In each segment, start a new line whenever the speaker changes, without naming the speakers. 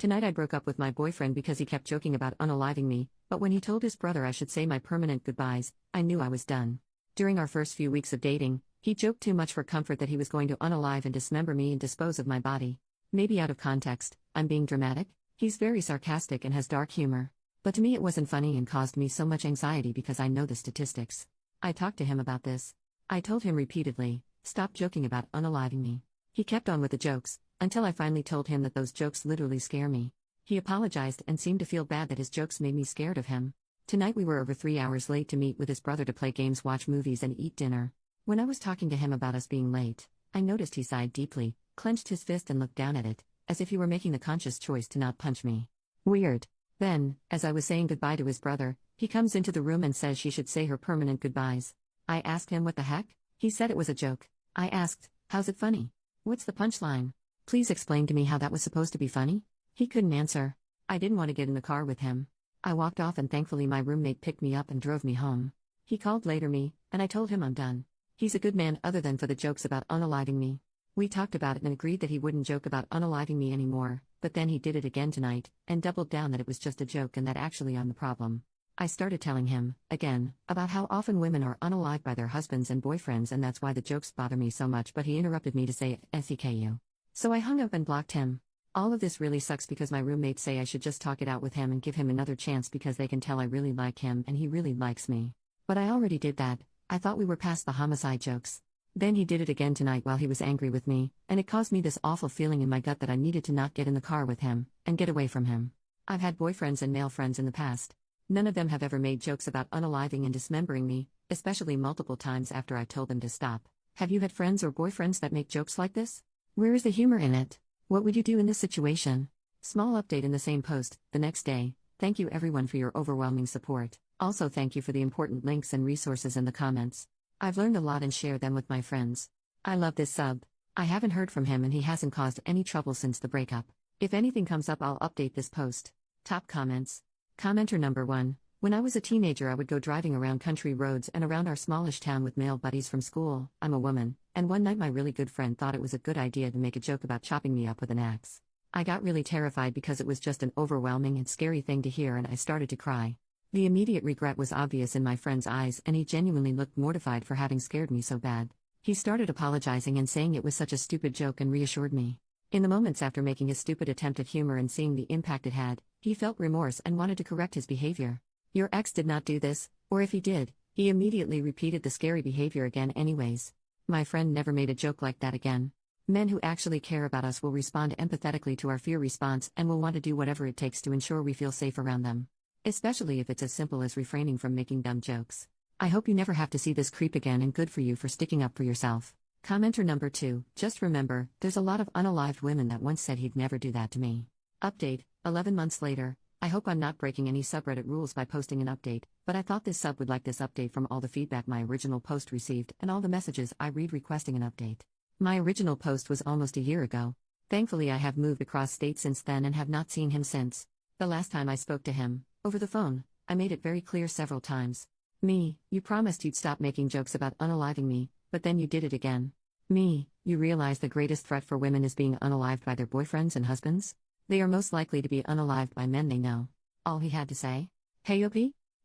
Tonight I broke up with my boyfriend because he kept joking about unaliving me, but when he told his brother I should say my permanent goodbyes, I knew I was done. During our first few weeks of dating, he joked too much for comfort that he was going to unalive and dismember me and dispose of my body. Maybe out of context, I'm being dramatic. He's very sarcastic and has dark humor. But to me it wasn't funny and caused me so much anxiety because I know the statistics. I talked to him about this. I told him repeatedly, stop joking about unaliving me. He kept on with the jokes, until I finally told him that those jokes literally scare me. He apologized and seemed to feel bad that his jokes made me scared of him. Tonight we were over 3 hours late to meet with his brother to play games, watch movies and eat dinner. When I was talking to him about us being late, I noticed he sighed deeply, clenched his fist and looked down at it, as if he were making the conscious choice to not punch me. Weird. Then, as I was saying goodbye to his brother, he comes into the room and says she should say her permanent goodbyes. I asked him what the heck? He said it was a joke. I asked, how's it funny? What's the punchline? Please explain to me how that was supposed to be funny? He couldn't answer. I didn't want to get in the car with him. I walked off and thankfully my roommate picked me up and drove me home. He called later and I told him I'm done. He's a good man other than for the jokes about unaliving me. We talked about it and agreed that he wouldn't joke about unaliving me anymore, but then he did it again tonight, and doubled down that it was just a joke and that actually I'm the problem. I started telling him, again, about how often women are unalived by their husbands and boyfriends and that's why the jokes bother me so much, but he interrupted me to say SEKU. So I hung up and blocked him. All of this really sucks because my roommates say I should just talk it out with him and give him another chance because they can tell I really like him and he really likes me. But I already did that. I thought we were past the homicide jokes. Then he did it again tonight while he was angry with me, and it caused me this awful feeling in my gut that I needed to not get in the car with him, and get away from him. I've had boyfriends and male friends in the past. None of them have ever made jokes about unaliving and dismembering me, especially multiple times after I told them to stop. Have you had friends or boyfriends that make jokes like this? Where is the humor in it? What would you do in this situation? Small update in the same post, the next day. Thank you everyone for your overwhelming support. Also thank you for the important links and resources in the comments. I've learned a lot and shared them with my friends. I love this sub. I haven't heard from him and he hasn't caused any trouble since the breakup. If anything comes up I'll update this post. Top comments. Commenter number 1. When I was a teenager I would go driving around country roads and around our smallish town with male buddies from school. I'm a woman, and one night my really good friend thought it was a good idea to make a joke about chopping me up with an axe. I got really terrified because it was just an overwhelming and scary thing to hear and I started to cry. The immediate regret was obvious in my friend's eyes and he genuinely looked mortified for having scared me so bad. He started apologizing and saying it was such a stupid joke and reassured me. In the moments after making his stupid attempt at humor and seeing the impact it had, he felt remorse and wanted to correct his behavior. Your ex did not do this, or if he did, he immediately repeated the scary behavior again anyways. My friend never made a joke like that again. Men who actually care about us will respond empathetically to our fear response and will want to do whatever it takes to ensure we feel safe around them. Especially if it's as simple as refraining from making dumb jokes. I hope you never have to see this creep again and good for you for sticking up for yourself. Commenter number 2, just remember, there's a lot of unalived women that once said he'd never do that to me. Update, 11 months later. I hope I'm not breaking any subreddit rules by posting an update, but I thought this sub would like this update from all the feedback my original post received and all the messages I read requesting an update. My original post was almost a year ago. Thankfully I have moved across state since then and have not seen him since. The last time I spoke to him, over the phone, I made it very clear several times. Me, you promised you'd stop making jokes about unaliving me, but then you did it again. Me, you realize the greatest threat for women is being unalived by their boyfriends and husbands? They are most likely to be unalived by men they know. All he had to say? Hey OP?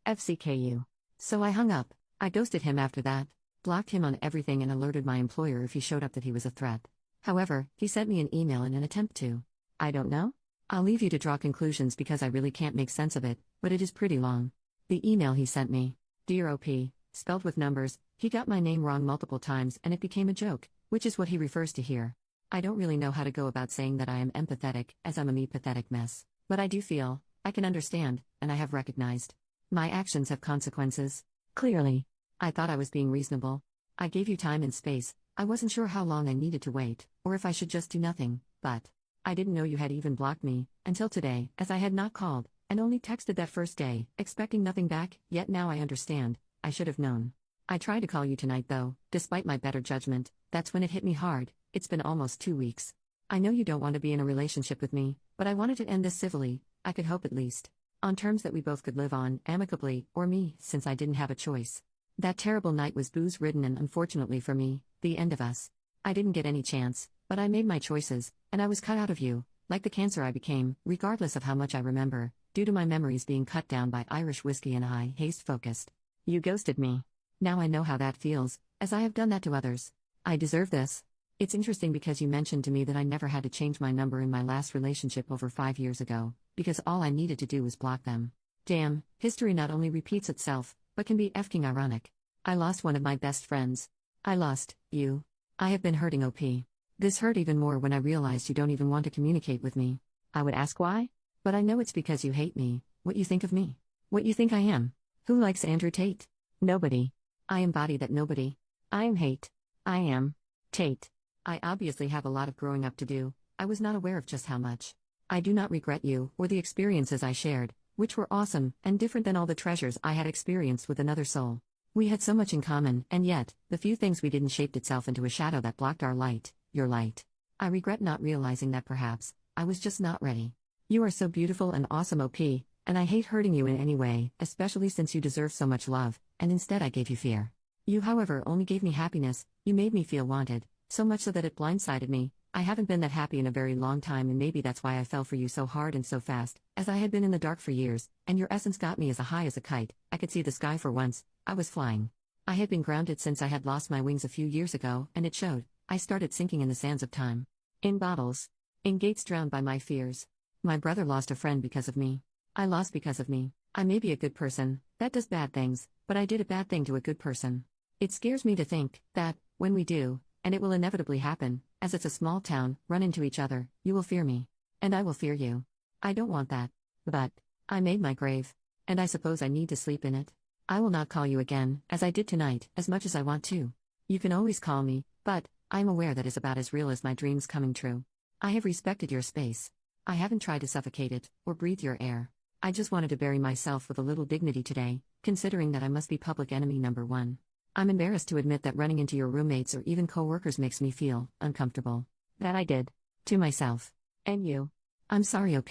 FCKU. So I hung up. I ghosted him after that, blocked him on everything and alerted my employer if he showed up that he was a threat. However, he sent me an email in an attempt to. I don't know? I'll leave you to draw conclusions because I really can't make sense of it, but it is pretty long. The email he sent me. Dear OP, spelled with numbers, he got my name wrong multiple times and it became a joke, which is what he refers to here. I don't really know how to go about saying that I am empathetic, as I'm a me-pathetic mess. But I do feel, I can understand, and I have recognized. My actions have consequences. Clearly. I thought I was being reasonable. I gave you time and space. I wasn't sure how long I needed to wait, or if I should just do nothing, but I didn't know you had even blocked me, until today, as I had not called, and only texted that first day, expecting nothing back, yet now I understand. I should have known. I tried to call you tonight though, despite my better judgment. That's when it hit me hard. It's been almost 2 weeks. I know you don't want to be in a relationship with me, but I wanted to end this civilly, I could hope at least. On terms that we both could live on, amicably, or me, since I didn't have a choice. That terrible night was booze-ridden and unfortunately for me, the end of us. I didn't get any chance, but I made my choices, and I was cut out of you, Like the cancer I became, regardless of how much I remember, due to my memories being cut down by Irish whiskey and high haste focused. You ghosted me. Now I know how that feels, as I have done that to others. I deserve this. It's interesting because you mentioned to me that I never had to change my number in my last relationship over 5 years ago, because all I needed to do was block them. Damn, history not only repeats itself, but can be effing ironic. I lost one of my best friends. I lost you. I have been hurting OP. This hurt even more when I realized you don't even want to communicate with me. I would ask why? But I know it's because you hate me, what you think of me, what you think I am. Who likes Andrew Tate? Nobody. I embody that nobody. I am hate. I am Tate. I obviously have a lot of growing up to do. I was not aware of just how much. I do not regret you or the experiences I shared, which were awesome and different than all the treasures I had experienced with another soul. We had so much in common, and yet, the few things we didn't shaped itself into a shadow that blocked our light, your light. I regret not realizing that perhaps, I was just not ready. You are so beautiful and awesome OP, and I hate hurting you in any way, especially since you deserve so much love, and instead I gave you fear. You however only gave me happiness, you made me feel wanted, so much so that it blindsided me. I haven't been that happy in a very long time, and maybe that's why I fell for you so hard and so fast, as I had been in the dark for years, and your essence got me as high as a kite. I could see the sky for once. I was flying. I had been grounded since I had lost my wings a few years ago, and it showed. I started sinking in the sands of time. In bottles. In gates drowned by my fears. My brother lost a friend because of me. I lost because of me. I may be a good person, that does bad things, but I did a bad thing to a good person. It scares me to think that, when we do, and it will inevitably happen, as it's a small town, run into each other, you will fear me. And I will fear you. I don't want that. But, I made my grave. And I suppose I need to sleep in it. I will not call you again, as I did tonight, as much as I want to. You can always call me, but, I am aware that is about as real as my dreams coming true. I have respected your space. I haven't tried to suffocate it, or breathe your air. I just wanted to bury myself with a little dignity today, considering that I must be public enemy number one. I'm embarrassed to admit that running into your roommates or even co-workers makes me feel uncomfortable. That I did. To myself. And you. I'm sorry OP.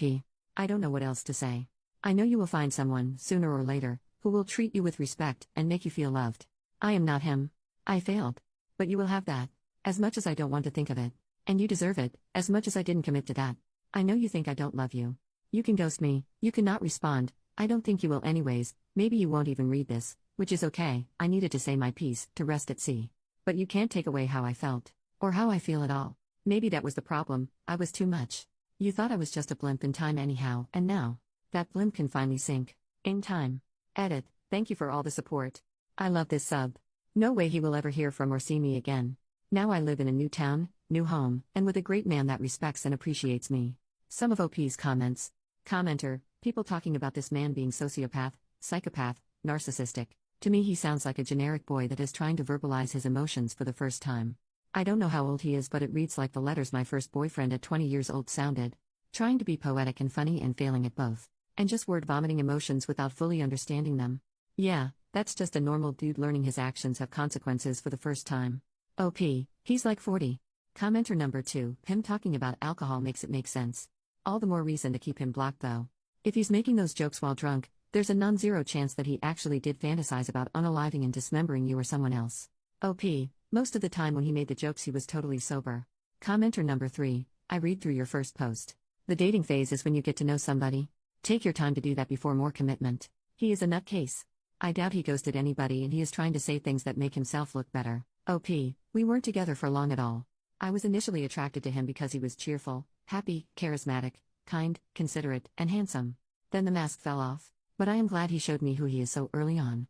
I don't know what else to say. I know you will find someone, sooner or later, who will treat you with respect and make you feel loved. I am not him. I failed. But you will have that. As much as I don't want to think of it. And you deserve it, as much as I didn't commit to that. I know you think I don't love you. You can ghost me, you cannot respond. I don't think you will anyways. Maybe you won't even read this, which is okay. I needed to say my piece, to rest at sea. But you can't take away how I felt. Or how I feel at all. Maybe that was the problem, I was too much. You thought I was just a blimp in time anyhow, and now, that blimp can finally sink. In time. Edit, thank you for all the support. I love this sub. No way he will ever hear from or see me again. Now I live in a new town, new home, and with a great man that respects and appreciates me. Some of OP's comments. Commenter, people talking about this man being sociopath, psychopath, narcissistic. To me he sounds like a generic boy that is trying to verbalize his emotions for the first time. I don't know how old he is, but it reads like the letters my first boyfriend at 20 years old sounded. Trying to be poetic and funny and failing at both. And just word vomiting emotions without fully understanding them. Yeah, that's just a normal dude learning his actions have consequences for the first time. OP, he's like 40. Commenter number 2, him talking about alcohol makes it make sense. All the more reason to keep him blocked though. If he's making those jokes while drunk, there's a non-zero chance that he actually did fantasize about unaliving and dismembering you or someone else. OP, most of the time when he made the jokes he was totally sober. Commenter number 3, I read through your first post. The dating phase is when you get to know somebody. Take your time to do that before more commitment. He is a nutcase. I doubt he ghosted anybody and he is trying to say things that make himself look better. OP, we weren't together for long at all. I was initially attracted to him because he was cheerful, happy, charismatic, kind, considerate, and handsome. Then the mask fell off. But I am glad he showed me who he is so early on.